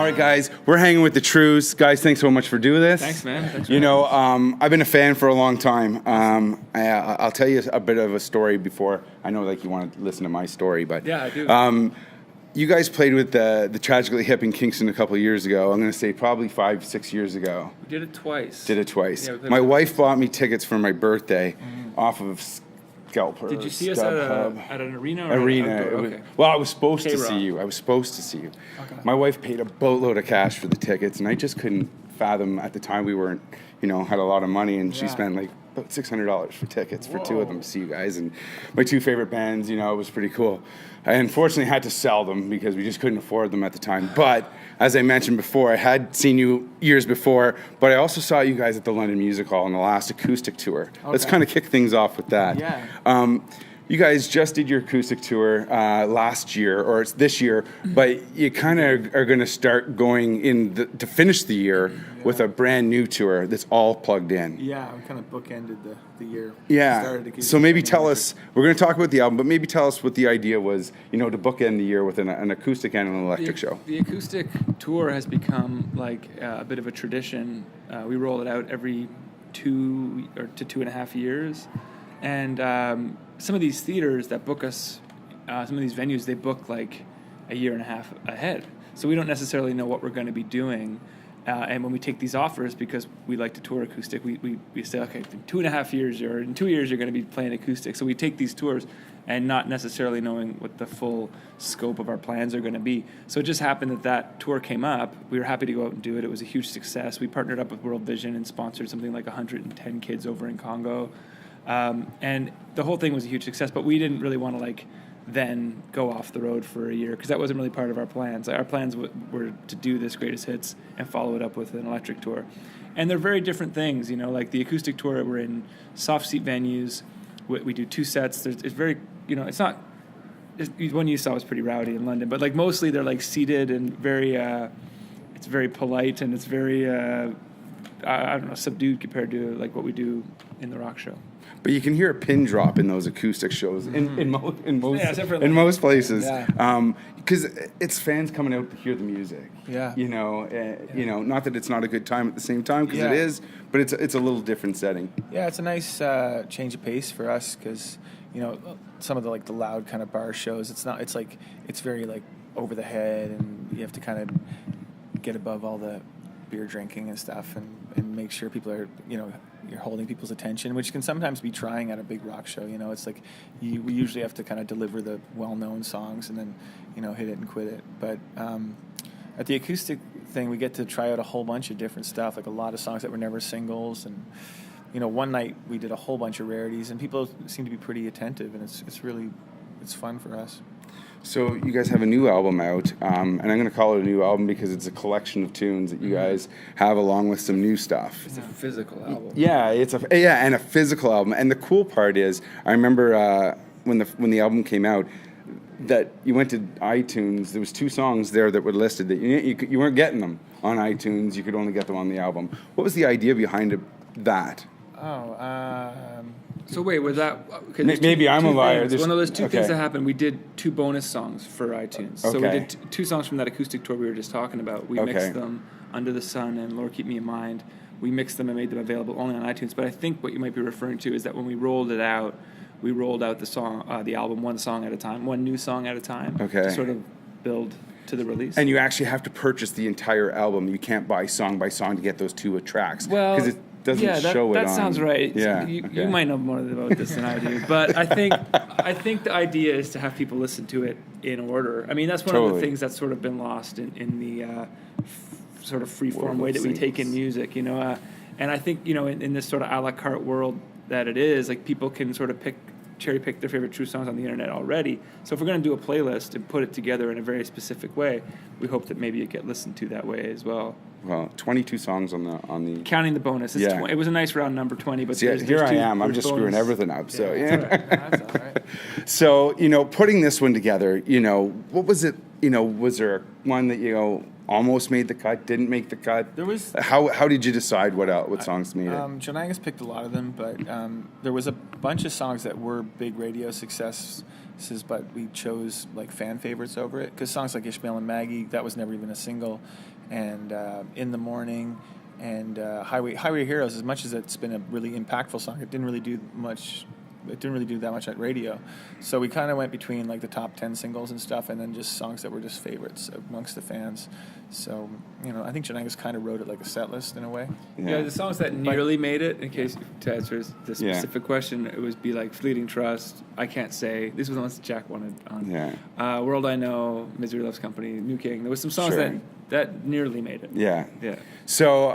right, guys, we're hanging with the Trews. Guys, thanks so much for doing this. Thanks, man. Thanks I've been a fan for a long time. I'll tell you a bit of a story before. I know, like, you want to listen to my story, but yeah, I do. You guys played with the Tragically Hip in Kingston a couple of years ago. I'm going to say probably 5-6 years ago. We did it twice. Yeah, my wife bought me tickets for my birthday off of Scalper. Did you see us at an arena? Okay. Well, I was supposed to see you. Okay. My wife paid a boatload of cash for the tickets, and I just couldn't fathom at the time we weren't, had a lot of money, and she spent like about $600 for tickets for two of them to see you guys, and my two favorite bands. It was pretty cool. I unfortunately had to sell them because we just couldn't afford them at the time. But as I mentioned before, I had seen you years before, but I also saw you guys at the London Music Hall on the last acoustic tour. Okay. Let's kind of kick things off with that. Yeah. You guys just did your acoustic tour last year, or it's this year, but you kind of are going to start going to finish the year with a brand new tour that's all plugged in. Yeah, we kind of bookended the year. Yeah. So maybe tell us, we're going to talk about the album, but maybe tell us what the idea was, to bookend the year with an acoustic and an electric show. The acoustic tour has become like a bit of a tradition. We roll it out every 2 to 2.5 years. And some of these theaters that book us, some of these venues, they book like a year and a half ahead. So we don't necessarily know what we're going to be doing. And when we take these offers, because we like to tour acoustic, we say, okay, in 2.5 years or in 2 years, you're going to be playing acoustic. So we take these tours and not necessarily knowing what the full scope of our plans are going to be. So it just happened that tour came up. We were happy to go out and do it. It was a huge success. We partnered up with World Vision and sponsored something like 110 kids over in Congo. And the whole thing was a huge success, but we didn't really want to then go off the road for a year because that wasn't really part of our plans. Our plans were to do this greatest hits and follow it up with an electric tour. And they're very different things, like the acoustic tour, we're in soft seat venues. We do 2 sets. It's very, it's not, one you saw was pretty rowdy in London, but mostly they're seated and very, it's very polite and it's very, subdued compared to what we do in the rock show. But you can hear a pin drop in those acoustic shows in most places, because it's fans coming out to hear the music. Yeah. Not that it's not a good time at the same time, because it is, but it's a little different setting. Yeah, it's a nice change of pace for us because some of the loud kind of bar shows. It's very over the head, and you have to kind of get above all the beer drinking and stuff, and make sure people are you're holding people's attention, which can sometimes be trying at a big rock show. It's we usually have to kind of deliver the well-known songs and then hit it and quit it. But at the acoustic thing, we get to try out a whole bunch of different stuff, a lot of songs that were never singles. And one night we did a whole bunch of rarities, and people seem to be pretty attentive, and it's fun for us. So you guys have a new album out, and I'm going to call it a new album because it's a collection of tunes that you guys have along with some new stuff. It's a physical album. Yeah, and a physical album. And the cool part is, I remember when the album came out, that you went to iTunes. There was 2 songs there that were listed that you weren't getting them on iTunes. You could only get them on the album. What was the idea behind that? So wait, was that... Okay, maybe I'm a liar. There's 2 things that happened. We did 2 bonus songs for iTunes. So we did 2 songs from that acoustic tour we were just talking about. We mixed them, Under the Sun and Lord Keep Me in Mind. We mixed them and made them available only on iTunes. But I think what you might be referring to is that when we rolled it out, we rolled out the album one song at a time, one new song at a time, to sort of build to the release. And you actually have to purchase the entire album. You can't buy song by song to get those 2 tracks. Well... Doesn't show it that on. Sounds right. Yeah, you might know more about this than I do, but I think the idea is to have people listen to it in order. I mean, that's one of the things that's sort of been lost in the sort of free-form way that we take in music, and I think in this sort of a la carte world that it is, people can sort of cherry pick their favorite Trews songs on the internet already. So if we're going to do a playlist and put it together in a very specific way, we hope that maybe it get listened to that way as well. Well, 22 songs on the counting the bonus. It's it was a nice round number 20, but here I am. I'm just screwing everything up. So That's all right. So putting this one together, what was it? Was there one that almost made the cut, didn't make the cut? There was. How did you decide what songs made it? John Angus picked a lot of them, but there was a bunch of songs that were big radio successes, but we chose fan favorites over it, because songs like Ishmael and Maggie, that was never even a single, and In the Morning, and Highway Heroes. As much as it's been a really impactful song, it didn't really do much. It didn't really do that much at radio. So we kind of went between like the top 10 singles and stuff, and then just songs that were just favorites amongst the fans. So, I think John Angus kind of wrote it like a set list in a way. Yeah, the songs that nearly made it, in case to answer the specific question, it would be like Fleeting Trust, I Can't Say. These were the ones that Jack wanted on. Yeah. World I Know, Misery Loves Company, New King. There was some songs that nearly made it. Yeah. Yeah. So,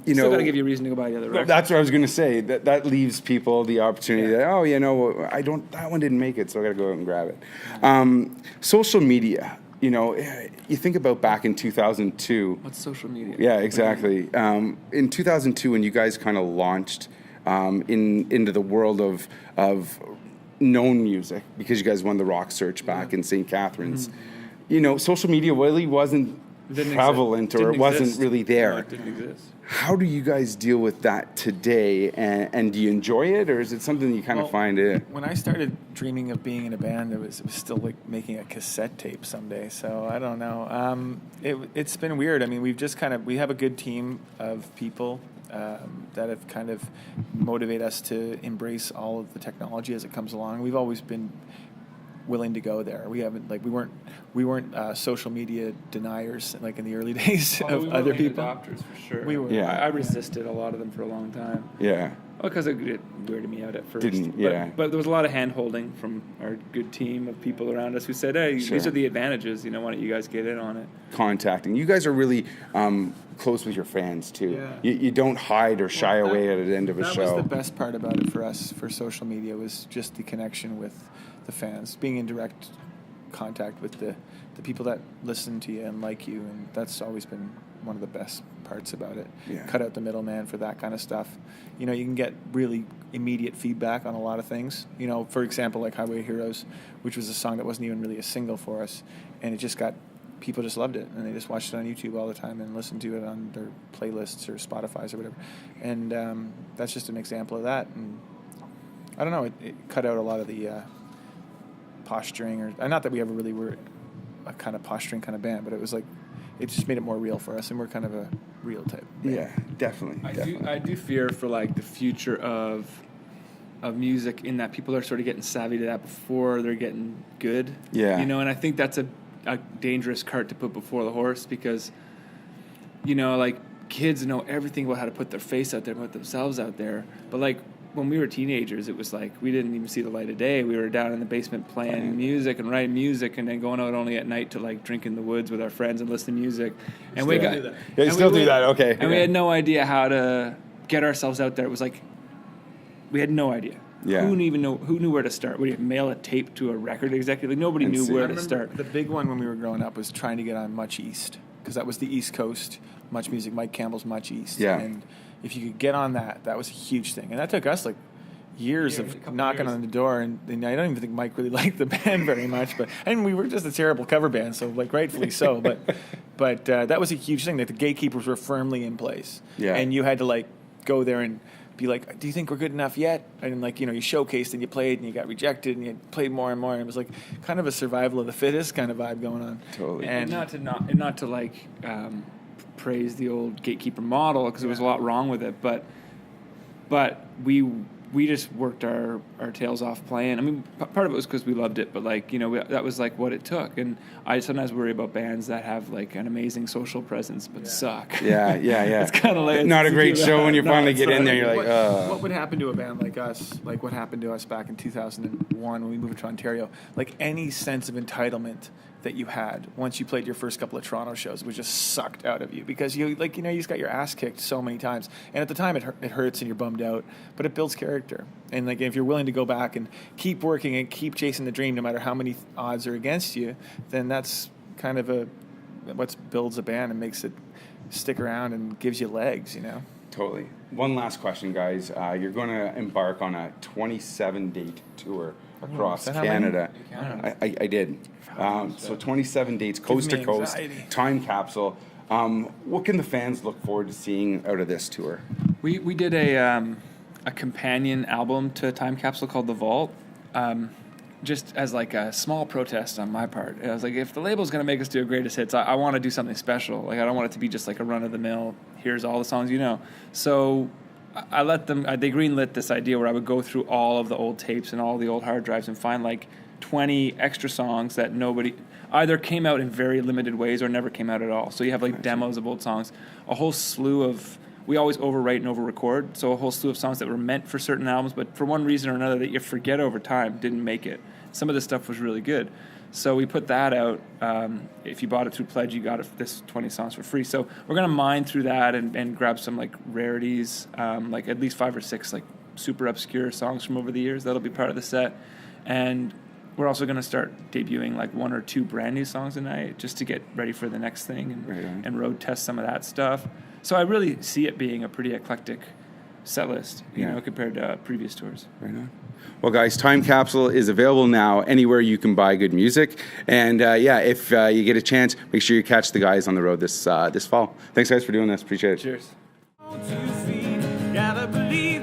Still got to give you a reason to go buy the other record. That's what I was going to say. That leaves people the opportunity that, that one didn't make it, so I got to go out and grab it. Social media, you think about back in 2002. What's social media? Yeah, exactly. In 2002, when you guys kind of launched into the world of known music, because you guys won the Rock Search back in St. Catharines, social media really wasn't prevalent or it wasn't really there. No, it didn't exist. How do you guys deal with that today, and do you enjoy it, or is it something you kind of find it? When I started dreaming of being in a band, it was still like making a cassette tape someday, so I don't know. It's been weird. I mean, we have a good team of people that have kind of motivated us to embrace all of the technology as it comes along. We've always been willing to go there. We weren't social media deniers like in the early days of other people. Adopters for sure. We were. Yeah. I resisted a lot of them for a long time. Yeah. Well, because it weirded me out at first. But there was a lot of hand-holding from our good team of people around us who said, hey, these are the advantages. Why don't you guys get in on it? Contacting. You guys are really close with your fans, too. Yeah. You don't hide or shy away at the end of a show. That was the best part about it for us, for social media, was just the connection with the fans, being in direct contact with the people that listen to you and like you, and that's always been one of the best parts about it. Yeah. Cut out the middleman for that kind of stuff. You can get really immediate feedback on a lot of things. For example, like Highway Heroes, which was a song that wasn't even really a single for us, and it just got, people just loved it, and they just watched it on YouTube all the time and listened to it on their playlists or Spotify's or whatever. And that's just an example of that. And I don't know, it cut out a lot of the posturing, or not that we ever really were a kind of posturing kind of band, but it was like, it just made it more real for us, and we're kind of a real type band. Yeah, definitely. I do fear for like the future of music, in that people are sort of getting savvy to that before they're getting good. Yeah. And I think that's a dangerous cart to put before the horse, because like kids know everything about how to put their face out there, put themselves out there, but like when we were teenagers, it was like we didn't even see the light of day. We were down in the basement playing music and writing music, and then going out only at night to like drink in the woods with our friends and listen to music. And we got you still do that, okay? And we had no idea how to get ourselves out there. It was like we had no idea. Yeah. Who knew where to start? Would you mail a tape to a record executive? Like, nobody knew where to start. The big one when we were growing up was trying to get on Much East, because that was the East Coast Much Music. Mike Campbell's Much East. Yeah. And if you could get on that was a huge thing. And that took us like years of knocking on the door. And I don't even think Mike really liked the band very much. And we were just a terrible cover band, so like rightfully so. But that was a huge thing, that the gatekeepers were firmly in place. Yeah. And you had to like go there and be like, do you think we're good enough yet? And like, you showcased and you played and you got rejected and you played more and more. And it was like kind of a survival of the fittest kind of vibe going on. Totally. And not to like praise the old gatekeeper model, because there was a lot wrong with it, but we just worked our tails off playing. I mean, part of it was because we loved it, but like, that was like what it took. And I sometimes worry about bands that have like an amazing social presence but suck. Yeah. It's kind of like not a great show when you finally get in there. You're like, what would happen to a band like us? Like what happened to us back in 2001 when we moved to Ontario? Like any sense of entitlement that you had once you played your first couple of Toronto shows was just sucked out of you, because you just got your ass kicked so many times, and at the time it hurts and you're bummed out, but it builds character. And like if you're willing to go back and keep working and keep chasing the dream no matter how many odds are against you, then that's kind of what builds a band and makes it stick around and gives you legs. Totally. One last question, guys. You're going to embark on a 27-date tour across Canada. I did. So 27 dates, coast to coast, time capsule. What can the fans look forward to seeing out of this tour? We did a companion album to Time Capsule called The Vault. just as like a small protest on my part. I was like, if the label's going to make us do a greatest hits, I want to do something special. Like, I don't want it to be just like a run-of-the-mill, here's all the songs you know. So I let them, they greenlit this idea where I would go through all of the old tapes and all the old hard drives and find like 20 extra songs that nobody either came out in very limited ways or never came out at all. So you have like demos of old songs, a whole slew of, we always overwrite and over-record, so a whole slew of songs that were meant for certain albums, but for one reason or another that you forget over time didn't make it. Some of this stuff was really good. So we put that out. If you bought it through Pledge, you got this 20 songs for free. So we're going to mine through that and grab some like rarities, like at least 5 or 6 like super obscure songs from over the years. That'll be part of the set. And we're also going to start debuting like 1 or 2 brand new songs a night just to get ready for the next thing and road test some of that stuff. So I really see it being a pretty eclectic set list, you know, compared to previous tours. Right on. Well, guys, Time Capsule is available now anywhere you can buy good music. And, if you get a chance, make sure you catch the guys on the road this fall. Thanks, guys, for doing this. Appreciate it. Cheers. Gotta believe